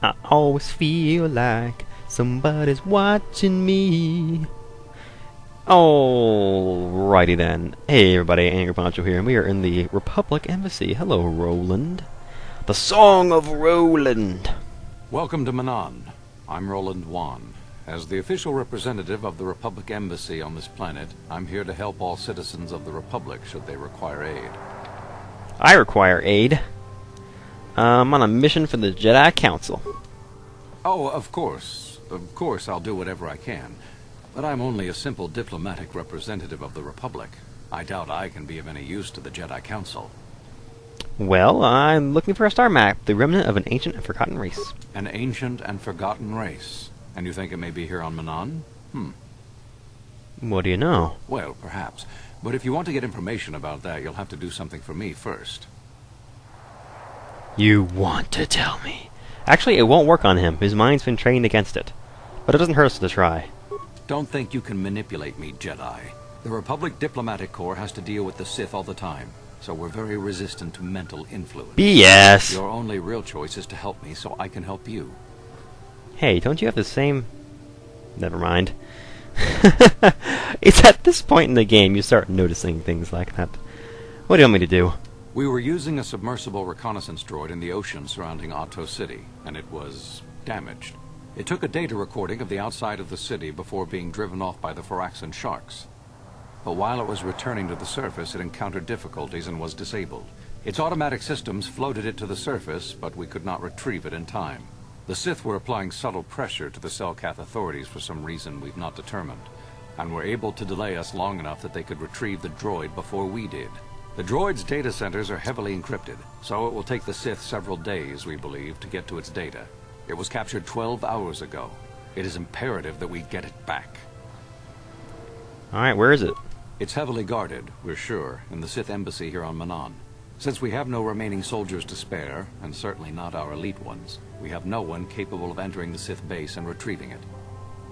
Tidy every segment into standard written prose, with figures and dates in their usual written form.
I always feel like somebody's watching me. Alrighty then. Hey everybody, Angry Poncho here, and we are in the Republic Embassy. Hello, Roland. The Song of Roland. Welcome to Manan. I'm Roland Wan. As the official representative of the Republic Embassy on this planet, I'm here to help all citizens of the Republic should they require aid. I require aid. I'm on a mission for the Jedi Council. Oh, of course. Of course I'll do whatever I can. But I'm only a simple diplomatic representative of the Republic. I doubt I can be of any use to the Jedi Council. Well, I'm looking for a star map, the remnant of an ancient and forgotten race. An ancient and forgotten race. And you think it may be here on Manan? What do you know? Well, perhaps. But if you want to get information about that, you'll have to do something for me first. You want to tell me? Actually, it won't work on him. His mind's been trained against it. But it doesn't hurt us to try. Don't think you can manipulate me, Jedi. The Republic Diplomatic Corps has to deal with the Sith all the time, so we're very resistant to mental influence. BS! Your only real choice is to help me so I can help you. Hey, don't you have the same... Never mind. It's at this point in the game you start noticing things like that. What do you want me to do? We were using a submersible reconnaissance droid in the ocean surrounding Otto City, and it was damaged. It took a data recording of the outside of the city before being driven off by the Phyraxan sharks. But while it was returning to the surface, it encountered difficulties and was disabled. Its automatic systems floated it to the surface, but we could not retrieve it in time. The Sith were applying subtle pressure to the Selkath authorities for some reason we've not determined, and were able to delay us long enough that they could retrieve the droid before we did. The droid's data centers are heavily encrypted, so it will take the Sith several days, we believe, to get to its data. It was captured 12 hours ago. It is imperative that we get it back. Alright, where is it? It's heavily guarded, we're sure, in the Sith embassy here on Manan. Since we have no remaining soldiers to spare, and certainly not our elite ones, we have no one capable of entering the Sith base and retrieving it.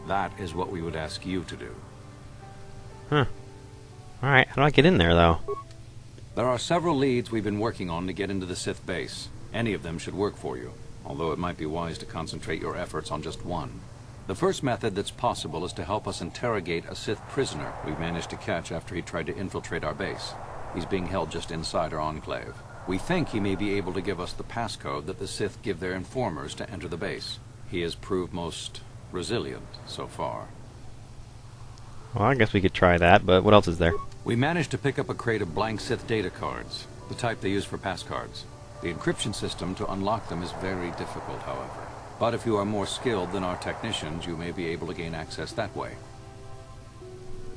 That is what we would ask you to do. Huh. Alright, how do I get in there, though? There are several leads we've been working on to get into the Sith base. Any of them should work for you, although it might be wise to concentrate your efforts on just one. The first method that's possible is to help us interrogate a Sith prisoner we managed to catch after he tried to infiltrate our base. He's being held just inside our enclave. We think he may be able to give us the passcode that the Sith give their informers to enter the base. He has proved most resilient so far. Well, I guess we could try that, but what else is there? We managed to pick up a crate of blank Sith data cards, the type they use for passcards. The encryption system to unlock them is very difficult, however. But if you are more skilled than our technicians, you may be able to gain access that way.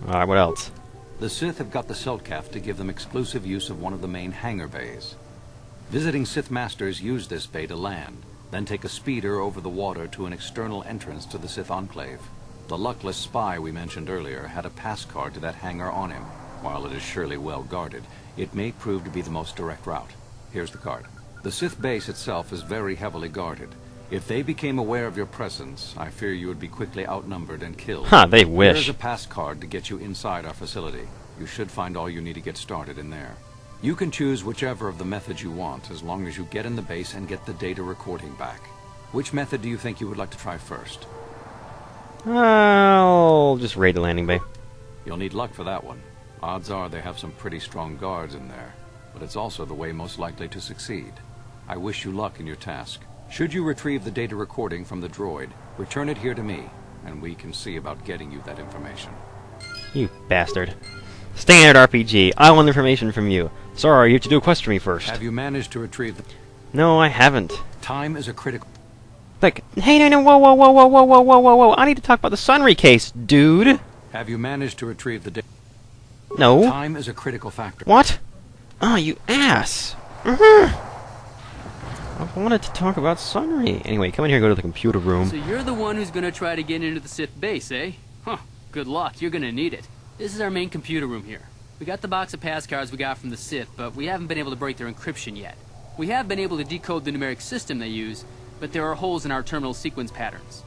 Alright, what else? The Sith have got the Selkath to give them exclusive use of one of the main hangar bays. Visiting Sith Masters use this bay to land, then take a speeder over the water to an external entrance to the Sith Enclave. The luckless spy we mentioned earlier had a pass card to that hangar on him. While it is surely well guarded, it may prove to be the most direct route. Here's the card. The Sith base itself is very heavily guarded. If they became aware of your presence, I fear you would be quickly outnumbered and killed. Huh, they wish. Here's a pass card to get you inside our facility. You should find all you need to get started in there. You can choose whichever of the methods you want, as long as you get in the base and get the data recording back. Which method do you think you would like to try first? I'll just raid the landing bay. You'll need luck for that one. Odds are they have some pretty strong guards in there, but it's also the way most likely to succeed. I wish you luck in your task. Should you retrieve the data recording from the droid, return it here to me, and we can see about getting you that information. You bastard. Standard RPG. I want information from you. Sorry, you have to do a quest for me first. Have you managed to retrieve the... No, I haven't. Time is a critical... Like, hey, no, whoa, whoa, whoa, whoa, whoa, whoa, whoa, whoa, whoa. I need to talk about the Sunry case, dude. Have you managed to retrieve the data... No. Time is a critical factor. What? Oh, you ass. I wanted to talk about Sunry. Anyway, come in here and go to the computer room. So you're the one who's gonna try to get into the Sith base, eh? Huh. Good luck. You're gonna need it. This is our main computer room here. We got the box of passcards we got from the Sith, but we haven't been able to break their encryption yet. We have been able to decode the numeric system they use, but there are holes in our terminal sequence patterns.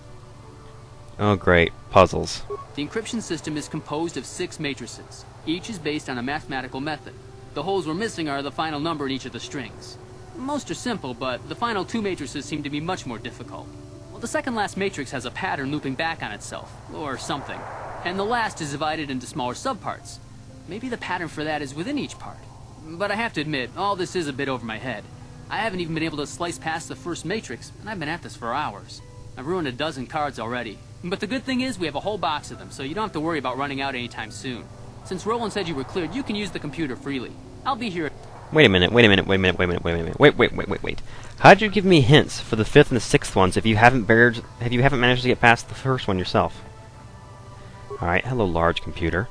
Oh, great. Puzzles. The encryption system is composed of 6 matrices. Each is based on a mathematical method. The holes we're missing are the final number in each of the strings. Most are simple, but the final 2 matrices seem to be much more difficult. Well, the second last matrix has a pattern looping back on itself, or something. And the last is divided into smaller subparts. Maybe the pattern for that is within each part. But I have to admit, all this is a bit over my head. I haven't even been able to slice past the first matrix, and I've been at this for hours. I've ruined a dozen cards already. But the good thing is we have a whole box of them, so you don't have to worry about running out anytime soon. Since Roland said you were cleared, you can use the computer freely. I'll be here. Wait a minute. Wait. How'd you give me hints for the 5th and the 6th ones if you haven't managed to get past the first one yourself? Alright, hello large computer.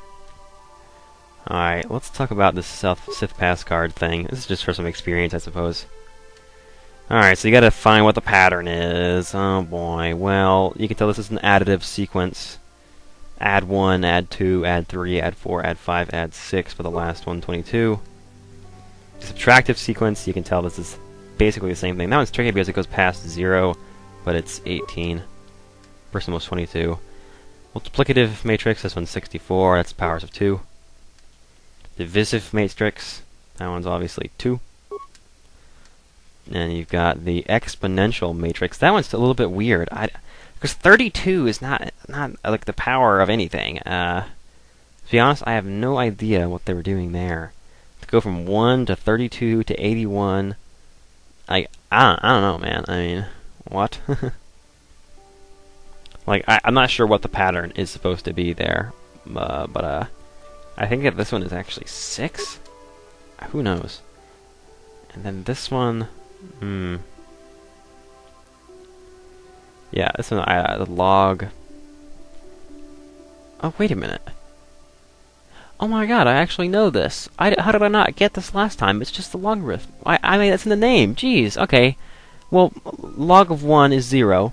Alright, let's talk about this Sith pass card thing. This is just for some experience, I suppose. Alright, so you gotta find what the pattern is. Oh boy. Well, you can tell this is an additive sequence. Add 1, add 2, add 3, add 4, add 5, add 6 for the last one, 22. Subtractive sequence, you can tell this is basically the same thing. That one's tricky because it goes past 0, but it's 18. First one was 22. Multiplicative matrix, this one's 64, that's powers of 2. Divisive matrix, that one's obviously 2. And you've got the exponential matrix. That one's a little bit weird. Because 32 is not like the power of anything. To be honest, I have no idea what they were doing there. To go from 1 to 32 to 81, I don't know, man. I mean, what? Like, I'm not sure what the pattern is supposed to be there, but I think that this one is actually 6. Who knows? And then this one. Yeah, this one, the log. Oh, wait a minute. Oh my god, I actually know this. How did I not get this last time? It's just the logarithm. I mean, that's in the name. Jeez, okay. Well, log of 1 is 0.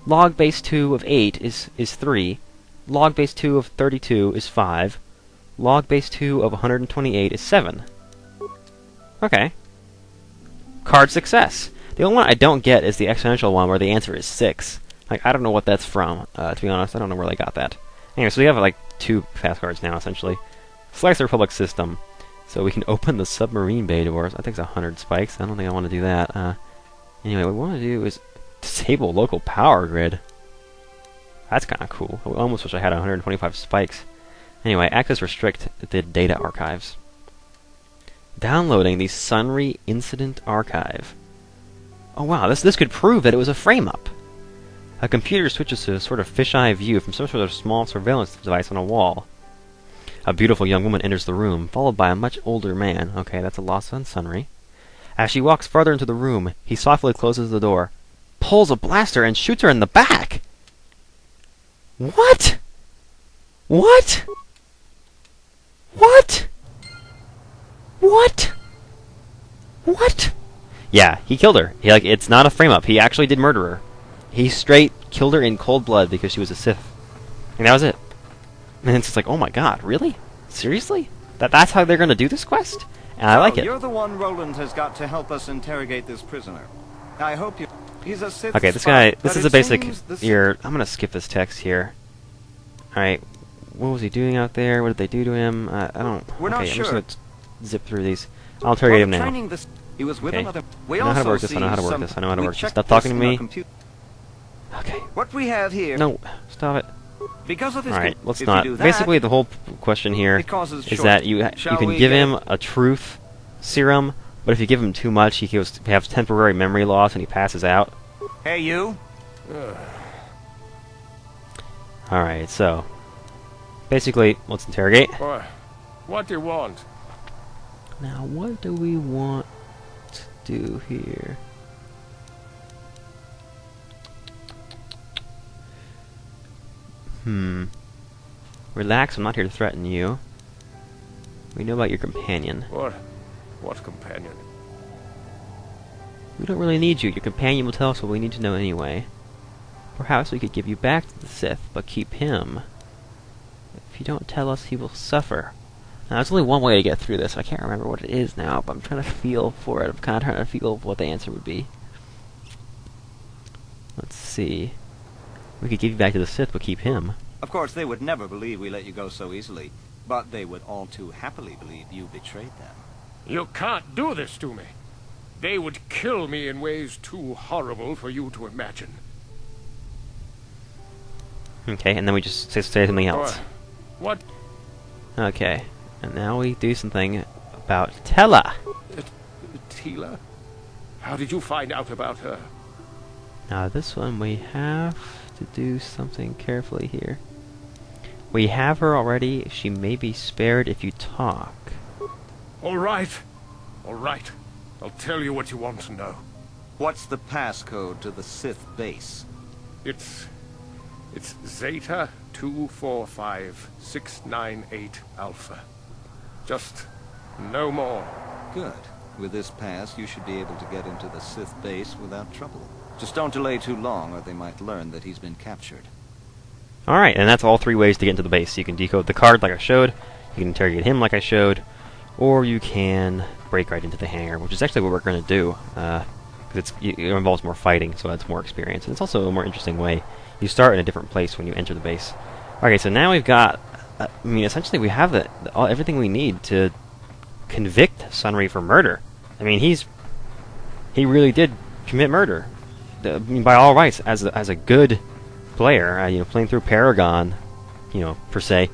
Log base 2 of 8 is 3. Log base 2 of 32 is 5. Log base 2 of 128 is 7. Okay. Card success. The only one I don't get is the exponential one where the answer is 6. Like, I don't know what that's from, to be honest. I don't know where they got that. Anyway, so we have, like, 2 fast cards now, essentially. Select the Republic system. So we can open the submarine bay doors. I think it's 100 spikes. I don't think I want to do that. Anyway, what we want to do is disable local power grid. That's kind of cool. I almost wish I had 125 spikes. Anyway, access restrict the data archives. Downloading the Sunry Incident Archive. Oh wow, this could prove that it was a frame-up. A computer switches to a sort of fisheye view from some sort of small surveillance device on a wall. A beautiful young woman enters the room, followed by a much older man. Okay, that's a loss on Sunry. As she walks farther into the room, he softly closes the door, pulls a blaster, and shoots her in the back! What? What? What? What? What? Yeah, he killed her. It's not a frame-up. He actually did murder her. He straight killed her in cold blood because she was a Sith. And that was it. And it's just like, oh my god, really? Seriously? That's how they're going to do this quest? And I like it. You're the one Roland has got to help us interrogate this prisoner. I hope you... He's a Sith okay, this guy... This is a basic... I'm going to skip this text here. Alright. What was he doing out there? What did they do to him? I don't... We're not sure. I'm just going to zip through these. I'll interrogate him now. He was with another... I know how to work this. I know how to work this. I know how to work this. Stop talking to me. Okay. What we have here... No. Stop it. Because of his... Alright, let's not. Basically, the whole question here is that you can give him a truth serum, but if you give him too much, he has temporary memory loss and he passes out. Hey, you! Alright, so... Basically, let's interrogate. What do you want? Now, what do we want to do here? Relax, I'm not here to threaten you. We know about your companion. What companion? We don't really need you. Your companion will tell us what we need to know anyway. Perhaps we could give you back to the Sith, but keep him. If you don't tell us, he will suffer. Now, there's only one way to get through this. I can't remember what it is now, but I'm trying to feel for it. I'm kind of trying to feel what the answer would be. Let's see. We could give you back to the Sith, but keep him. Of course, they would never believe we let you go so easily, but they would all too happily believe you betrayed them. You can't do this to me. They would kill me in ways too horrible for you to imagine. Okay, and then we just say something else. What? Okay, and now we do something about Tella. Tila? How did you find out about her? Now this one we have to do something carefully here. We have her already. She may be spared if you talk. All right. All right. I'll tell you what you want to know. What's the passcode to the Sith base? It's Zeta 245698 Alpha. Just no more. Good. With this pass, you should be able to get into the Sith base without trouble. Just don't delay too long, or they might learn that he's been captured. Alright, and that's all 3 ways to get into the base. You can decode the card like I showed, you can interrogate him like I showed, or you can break right into the hangar, which is actually what we're going to do, because it involves more fighting, so that's more experience. And it's also a more interesting way. You start in a different place when you enter the base. Okay, so now we've got, essentially we have everything we need to convict Sunry for murder. I mean, he really did commit murder. By all rights, as a good player, playing through Paragon, per se,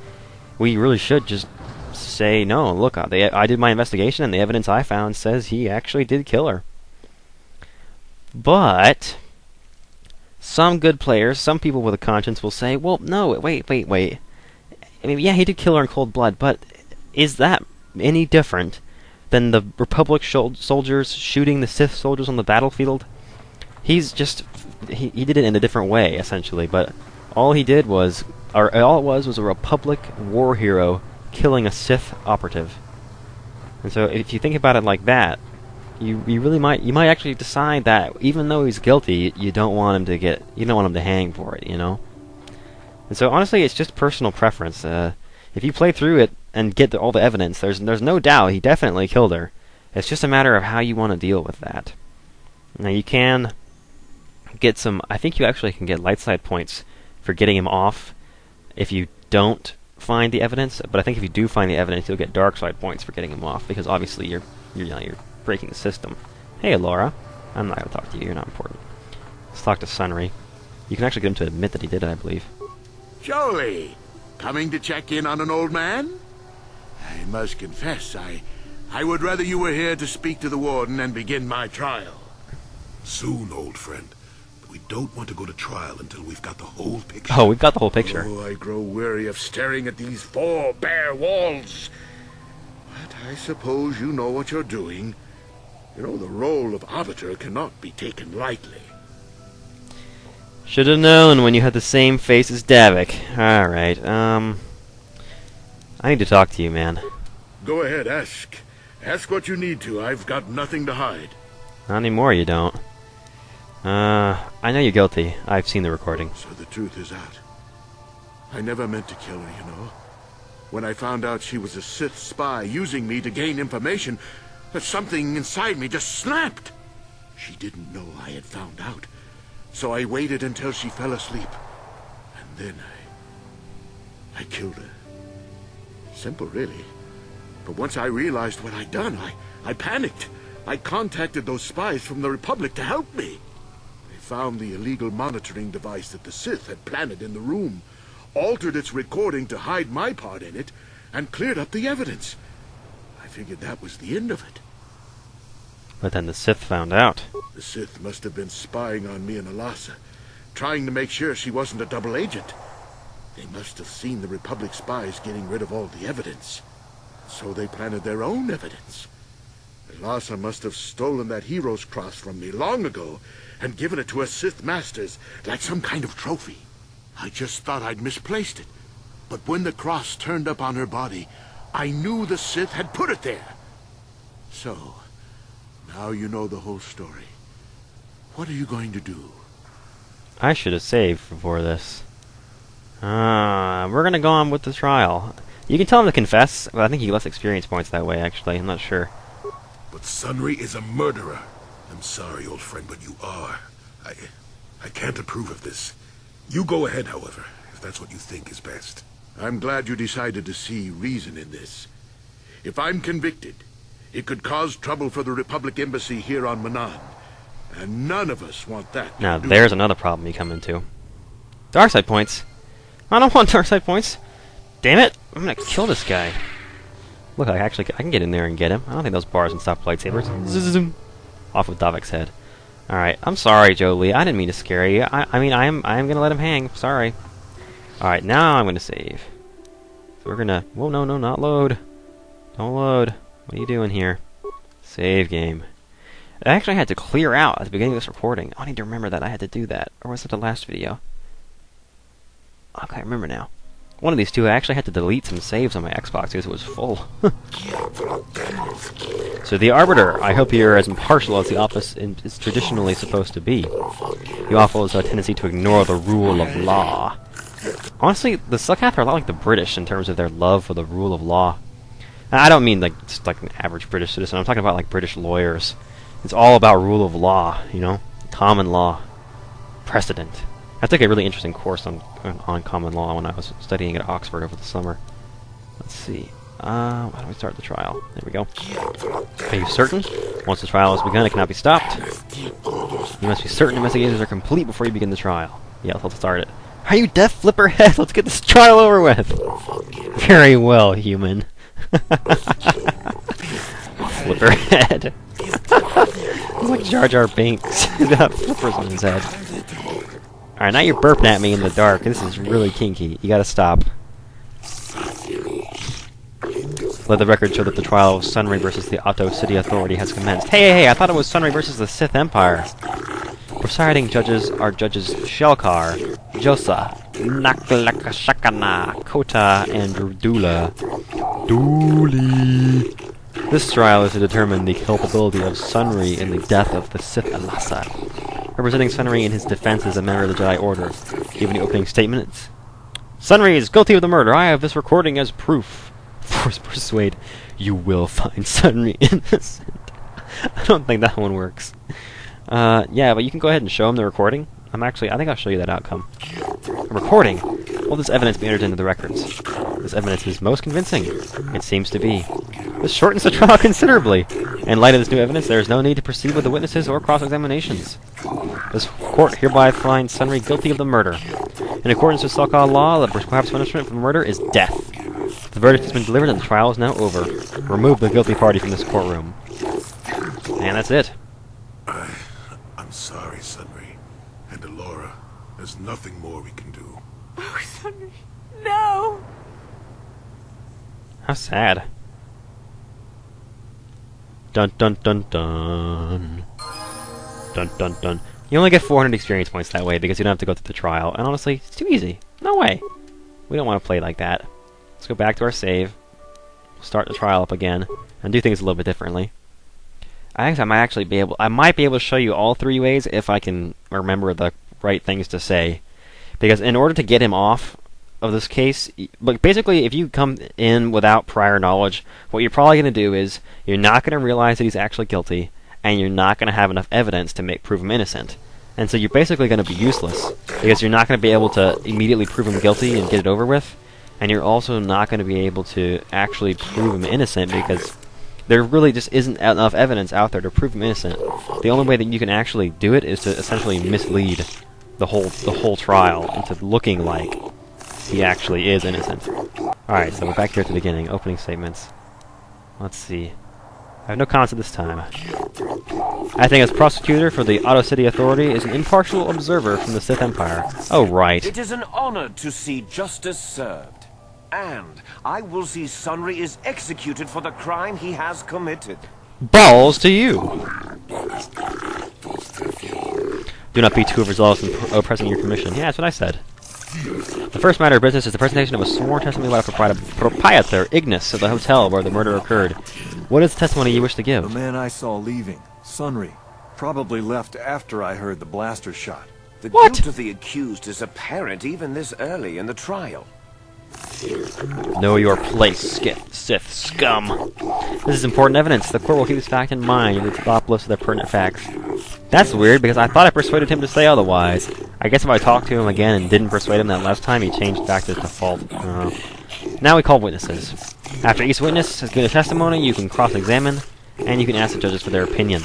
we really should just say, no, look, I did my investigation, and the evidence I found says he actually did kill her. But some good players, some people with a conscience will say, well, no, wait. I mean, yeah, he did kill her in cold blood, but is that any different than the Republic soldiers shooting the Sith soldiers on the battlefield? He's just... He did it in a different way, essentially, but all he did was... all it was a Republic war hero killing a Sith operative. And so if you think about it like that, you really might actually decide that even though he's guilty, you don't want him to hang for it, And so honestly, it's just personal preference. If you play through it and get all the evidence, there's no doubt he definitely killed her. It's just a matter of how you want to deal with that. Now you can get some... I think you actually can get light side points for getting him off if you don't find the evidence, but I think if you do find the evidence, you'll get dark side points for getting him off, because obviously you're breaking the system. Hey, Laura. I'm not going to talk to you. You're not important. Let's talk to Sunry. You can actually get him to admit that he did it, I believe. Jolie, coming to check in on an old man? I must confess, I would rather you were here to speak to the warden and begin my trial. Soon, old friend. We don't want to go to trial until we've got the whole picture. Oh, we've got the whole picture. Oh, I grow weary of staring at these 4 bare walls. But I suppose you know what you're doing. The role of arbiter cannot be taken lightly. Should have known when you had the same face as Davik. Alright, I need to talk to you, man. Go ahead, ask. Ask what you need to. I've got nothing to hide. Not anymore, you don't. I know you're guilty. I've seen the recording. So the truth is out. I never meant to kill her, When I found out she was a Sith spy using me to gain information, something inside me just snapped. She didn't know I had found out. So I waited until she fell asleep. And then I killed her. Simple, really. But once I realized what I'd done, I panicked. I contacted those spies from the Republic to help me. They found the illegal monitoring device that the Sith had planted in the room, altered its recording to hide my part in it, and cleared up the evidence. I figured that was the end of it. But then the Sith found out. The Sith must have been spying on me and Alasa, trying to make sure she wasn't a double agent. They must have seen the Republic spies getting rid of all the evidence. So they planted their own evidence. Alasa must have stolen that hero's cross from me long ago and given it to her Sith masters like some kind of trophy. I just thought I'd misplaced it. But when the cross turned up on her body, I knew the Sith had put it there. So, now you know the whole story. What are you going to do? I should have saved for this. We're gonna go on with the trial. You can tell him to confess, but I think he gets less experience points that way, actually. I'm not sure. But Sunry is a murderer. I'm sorry, old friend, but you are. I can't approve of this. You go ahead, however, if that's what you think is best. I'm glad you decided to see reason in this. If I'm convicted, It could cause trouble for the Republic Embassy here on Manan. And none of us want that. Now, there's another problem you come into. Dark side points. I don't want dark side points. Damn it! I'm gonna kill this guy. Look, I can get in there and get him. I don't think those bars can stop lightsabers. Zoom. Off with Davek's head. Alright, I'm sorry, Jolie. I didn't mean to scare you. I mean, I am gonna let him hang. Sorry. Alright, now I'm gonna save. So we're gonna... Whoa, no, not load. Don't load. What are you doing here? Save game. I actually had to clear out at the beginning of this recording. I need to remember that I had to do that. Or was it the last video? Okay, I remember now. One of these two, I actually had to delete some saves on my Xbox because it was full. So the Arbiter, I hope you're as impartial as the office is traditionally supposed to be. The office has a tendency to ignore the rule of law. Honestly, the Succath are a lot like the British in terms of their love for the rule of law. And I don't mean like just like an average British citizen. I'm talking about like British lawyers. It's all about rule of law, you know? Common law. Precedent. I took a really interesting course on common law when I was studying at Oxford over the summer. Let's see. How do we start the trial? There we go. Are you certain? Once the trial has begun, it cannot be stopped. You must be certain investigations are complete before you begin the trial. Yeah, let's start it. Are you deaf, Flipperhead? Let's get this trial over with! Very well, human. Flipperhead. It's like Jar Jar Binks. He's got flippers on his head. Alright, now you're burping at me in the dark. This is really kinky. You gotta stop. Let the record show that the trial of Sunray versus the Otto City Authority has commenced. Hey, I thought it was Sunray versus the Sith Empire. Presiding judges are Judges Shelkar, Josa, Naklakashakana, Kota, and Dula. Dooley. This trial is to determine the culpability of Sunray in the death of the Sith Alasa. Representing Sunray in his defense as a member of the Jedi Order. Give any opening statements? Sunray is guilty of the murder. I have this recording as proof. Force persuade. You will find Sunray innocent. I don't think that one works. Yeah, but you can go ahead and show him the recording. I think I'll show you that outcome. A recording? Will this evidence be entered into the records? This evidence is most convincing. It seems to be. This shortens the trial considerably. In light of this new evidence, there is no need to proceed with the witnesses or cross-examinations. This court hereby finds Sunray guilty of the murder. In accordance with Salka law, the perhaps punishment for murder is death. The verdict has been delivered and the trial is now over. Remove the guilty party from this courtroom. And that's it. I'm sorry, Sunray. And Alora, there's nothing more we can do. Oh, Sunray, no! How sad. Dun dun dun dun. Dun dun dun. You only get 400 experience points that way because you don't have to go through the trial. And honestly, it's too easy. No way. We don't want to play like that. Let's go back to our save. We'll start the trial up again and do things a little bit differently. I think I might be able to show you all three ways if I can remember the right things to say. Because in order to get him off of this case, but basically if you come in without prior knowledge, what you're probably going to do is you're not going to realize that he's actually guilty, and you're not going to have enough evidence to prove him innocent. And so you're basically going to be useless, because you're not going to be able to immediately prove him guilty and get it over with, and you're also not going to be able to actually prove him innocent, because there really just isn't enough evidence out there to prove him innocent. The only way that you can actually do it is to essentially mislead the whole trial into looking like he actually is innocent. Alright, so we're back here at the beginning. Opening statements. Let's see. I have no comments at this time. Acting as prosecutor for the Otto City Authority is an impartial observer from the Sith Empire. Oh, right. It is an honor to see justice served. And I will see Sunray is executed for the crime he has committed. Balls to you! Do not be too overzealous in oppressing your commission. Yeah, that's what I said. The first matter of business is the presentation of a sworn testimony by proprietor Ignis of the hotel where the murder occurred. What is the testimony you wish to give? The man I saw leaving, Sunray, probably left after I heard the blaster shot. The guilt of the accused is apparent even this early in the trial. Know your place, Sith scum. This is important evidence. The court will keep this fact in mind and stop lists of the pertinent facts. That's weird, because I thought I persuaded him to say otherwise. I guess if I talked to him again and didn't persuade him that last time, he changed back to default. Now we call witnesses. After each witness has given a testimony, you can cross-examine. And you can ask the judges for their opinion.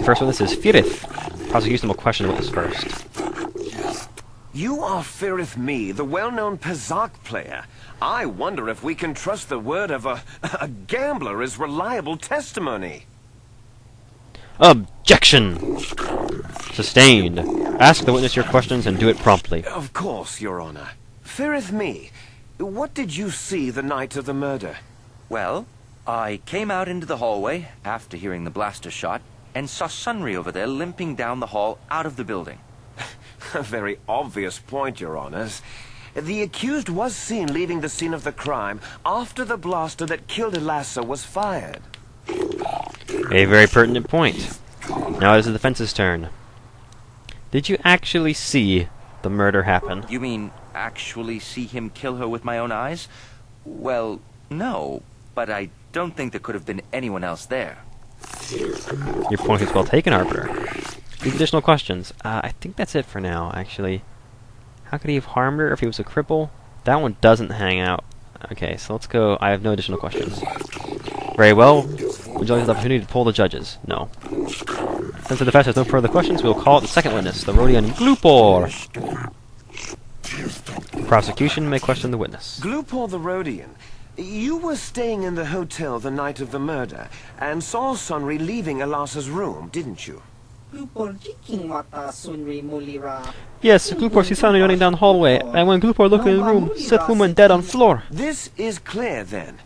First witness is Firith. Prosecution will question the witness first. You are Firith Me, the well-known Pazak player. I wonder if we can trust the word of a gambler as reliable testimony. Objection! Sustained. Ask the witness your questions and do it promptly. Of course, Your Honor. Firith Me, what did you see the night of the murder? Well, I came out into the hallway after hearing the blaster shot and saw Sunry over there limping down the hall out of the building. A very obvious point, Your Honors. The accused was seen leaving the scene of the crime after the blaster that killed Elassa was fired. A very pertinent point. Now it is the defense's turn. Did you actually see the murder happen? You mean actually see him kill her with my own eyes? Well, no, but I don't think there could have been anyone else there. Your point is well taken, Arbiter. These additional questions. I think that's it for now, actually. How could he have harmed her if he was a cripple? That one doesn't hang out. Okay, so let's go. I have no additional questions. Very well. Would you like the opportunity to poll the judges? No. Since the defense has no further questions, we will call it the second witness, the Rodian KotOR. The prosecution may question the witness. KotOR the Rodian, you were staying in the hotel the night of the murder and saw Sunry leaving Elassa's room, didn't you? Yes, KotOR sees Sunry running down the hallway, and when KotOR looked in the room, Sith woman dead on floor. This is clear, then,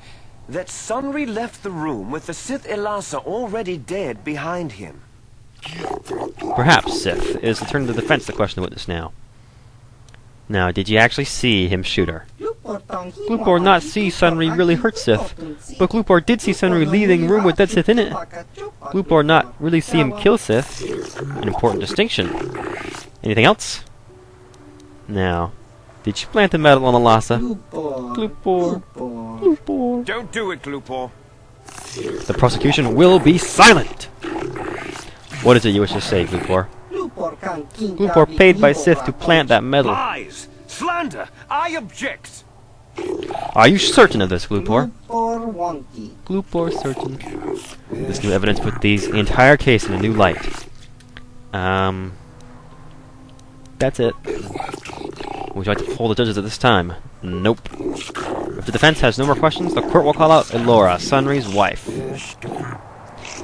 that Sunry left the room with the Sith Elassa already dead behind him. Perhaps, Sith. It is the turn of the defense to question the witness now. Now, did you actually see him shoot her? KotOR not see Sunry really hurt Sith, but KotOR did see Sunry leaving the room with dead Sith in it. KotOR not really see him kill Sith. An important distinction. Anything else? Now, did you plant the metal on Elassa? KotOR. Don't do it, KotOR. The prosecution will be silent. What is it you wish to say, KotOR? KotOR paid by Sith to plant that metal. Lies! Slander! I object! Are you certain of this, KotOR? KotOR certain. This new evidence put the entire case in a new light. That's it. Would you like to poll the judges at this time? Nope. If the defense has no more questions, the court will call out Elora, Sunry's wife.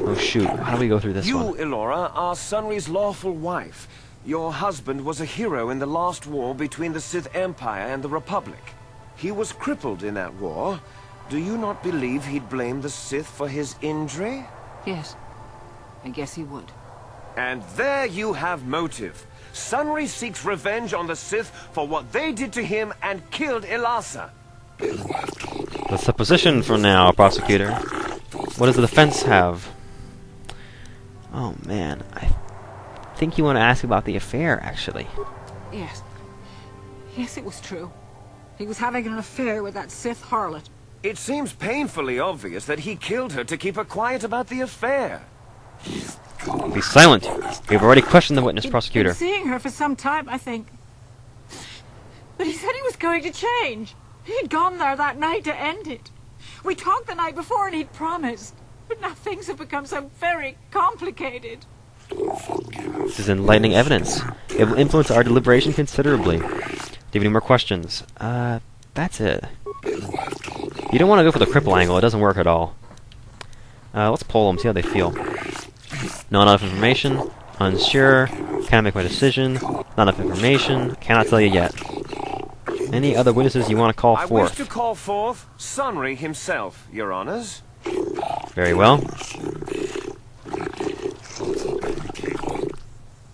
Oh shoot, how do we go through this one? You, Elora, are Sunry's lawful wife. Your husband was a hero in the last war between the Sith Empire and the Republic. He was crippled in that war. Do you not believe he'd blame the Sith for his injury? Yes. I guess he would. And there you have motive. Sunry seeks revenge on the Sith for what they did to him and killed Elassa. The supposition for now, prosecutor. What does the defense have? Oh man, I think you want to ask about the affair, actually. Yes. Yes, it was true. He was having an affair with that Sith harlot. It seems painfully obvious that he killed her to keep her quiet about the affair. Be silent. We've already questioned the witness, prosecutor. Been seeing her for some time, I think. But he said he was going to change. He'd gone there that night to end it. We talked the night before and he'd promised. But now things have become so very complicated. This is enlightening evidence. It will influence our deliberation considerably. Do you have any more questions? That's it. You don't want to go for the cripple angle. It doesn't work at all. Let's poll them, see how they feel. Not enough information. Unsure. Can't make my decision. Not enough information. Cannot tell you yet. Any other witnesses you want to call forth? I wish to call forth Sunry himself, Your Honors. Very well.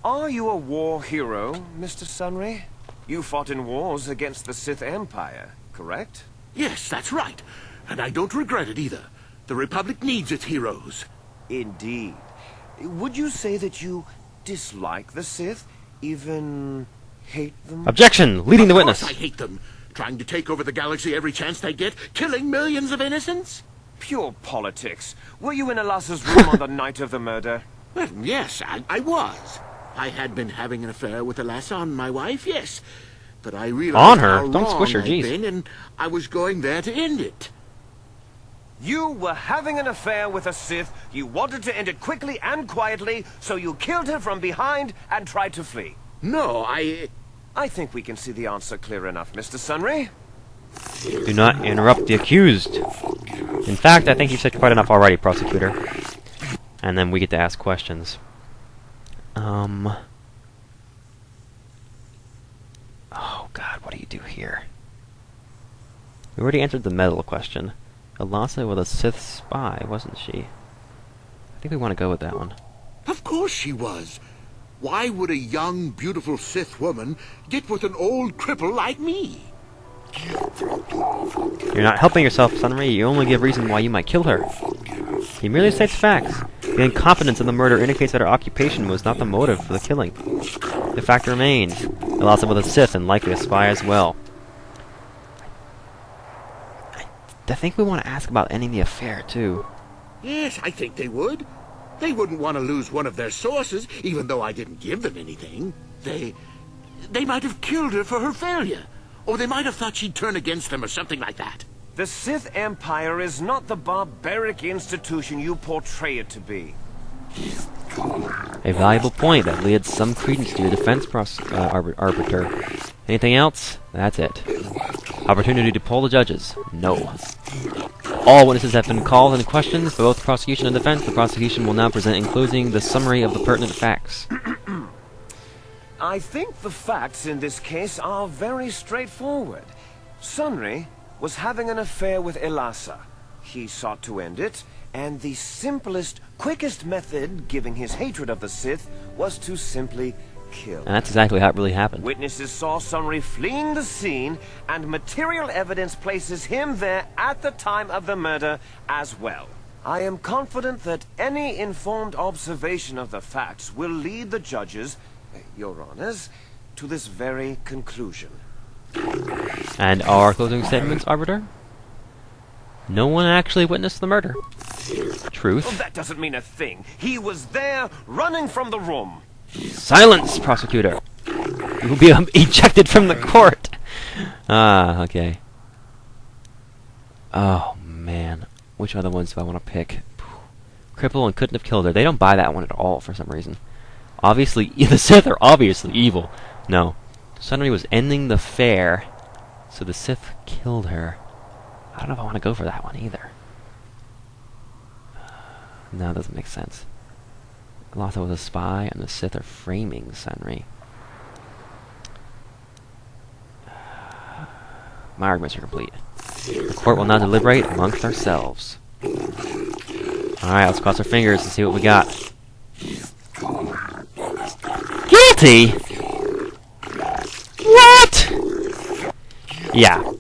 Are you a war hero, Mr. Sunry? You fought in wars against the Sith Empire, correct? Yes, that's right. And I don't regret it either. The Republic needs its heroes. Indeed. Would you say that you dislike the Sith? Even hate them? Objection! Leading the witness. Of course I hate them. Trying to take over the galaxy every chance they get, killing millions of innocents. Pure politics. Were you in Elassa's room on the night of the murder? Well, yes, I was. I had been having an affair with Elassa on my wife, yes. But I realized on her? how Don't squish her, wrong I'd jeez. been, and I was going there to end it. You were having an affair with a Sith. You wanted to end it quickly and quietly, so you killed her from behind and tried to flee. No, I think we can see the answer clear enough, Mr. Sunry. Do not interrupt the accused. In fact, I think you've said quite enough already, prosecutor. And then we get to ask questions. Oh god, what do you do here? We already answered the medal question. Elassa was a Sith spy, wasn't she? I think we want to go with that one. Of course she was. Why would a young, beautiful Sith woman get with an old cripple like me? You're not helping yourself, Sunry. You only give reason why you might kill her. He merely states facts. The incompetence in the murder indicates that her occupation was not the motive for the killing. The fact remains, Elassa was a Sith and likely a spy as well. I think we want to ask about ending the affair, too. Yes, I think they would. They wouldn't want to lose one of their sources, even though I didn't give them anything. They might have killed her for her failure. Or they might have thought she'd turn against them or something like that. The Sith Empire is not the barbaric institution you portray it to be. A valuable point that leads some credence to your defense, arbiter. Anything else? That's it. Opportunity to poll the judges? No. All witnesses have been called and questioned for both the prosecution and defense. The prosecution will now present in closing the summary of the pertinent facts. I think the facts in this case are very straightforward. Sunry was having an affair with Elassa. He sought to end it, and the simplest, quickest method, given his hatred of the Sith, was to simply kill. And that's exactly how it really happened. Witnesses saw Sunry fleeing the scene, and material evidence places him there at the time of the murder as well. I am confident that any informed observation of the facts will lead the judges, Your Honors, to this very conclusion. And our closing statements, Arbiter? No one actually witnessed the murder. Truth. Well, that doesn't mean a thing. He was there, running from the room. Silence, prosecutor! You will be ejected from the court! Ah, okay. Oh, man. Which other ones do I want to pick? Cripple and couldn't have killed her. They don't buy that one at all for some reason. Obviously, the Sith are obviously evil. No. Sunry was ending the fair, so the Sith killed her. I don't know if I want to go for that one either. No, it doesn't make sense. Elassa was a spy, and the Sith are framing Sunry. My arguments are complete. The court will now deliberate amongst ourselves. Alright, let's cross our fingers and see what we got. Guilty? What? Yeah.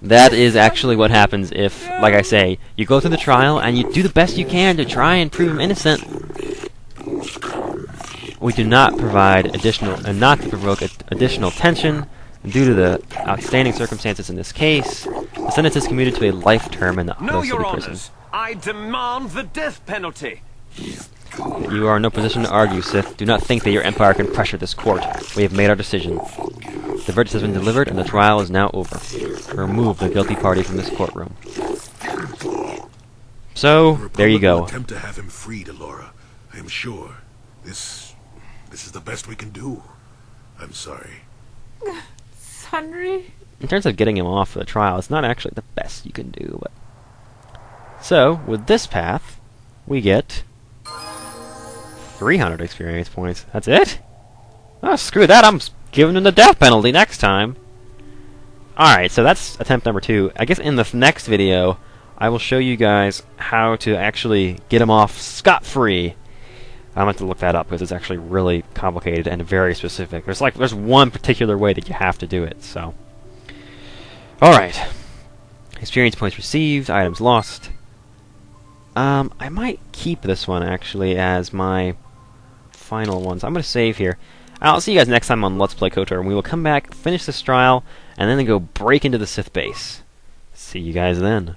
That is actually what happens if, like I say, you go through the trial and you do the best you can to try and prove him innocent. We do not provide additional, and not to provoke additional tension, due to the outstanding circumstances in this case. The sentence is commuted to a life term in the No, City Your prison. Honors, I demand the death penalty. You are in no position to argue, Sith. Do not think that your empire can pressure this court. We have made our decision. The verdict has been delivered, and the trial is now over. Remove the guilty party from this courtroom. So, there you go. Will attempt to have him freed, Elora. I am sure. This is the best we can do. I'm sorry. Sunry? In terms of getting him off for the trial, it's not actually the best you can do, but... So, with this path, we get 300 experience points. That's it? Oh, screw that, I'm giving him the death penalty next time. Alright, so that's attempt number 2. I guess in the next video, I will show you guys how to actually get him off scot-free. I'm going to have to look that up because it's actually really complicated and very specific. There's one particular way that you have to do it, so. Alright. Experience points received, items lost. I might keep this one actually as my final one. So I'm going to save here. I'll see you guys next time on Let's Play KotOR, and we will come back, finish this trial, and then go break into the Sith base. See you guys then.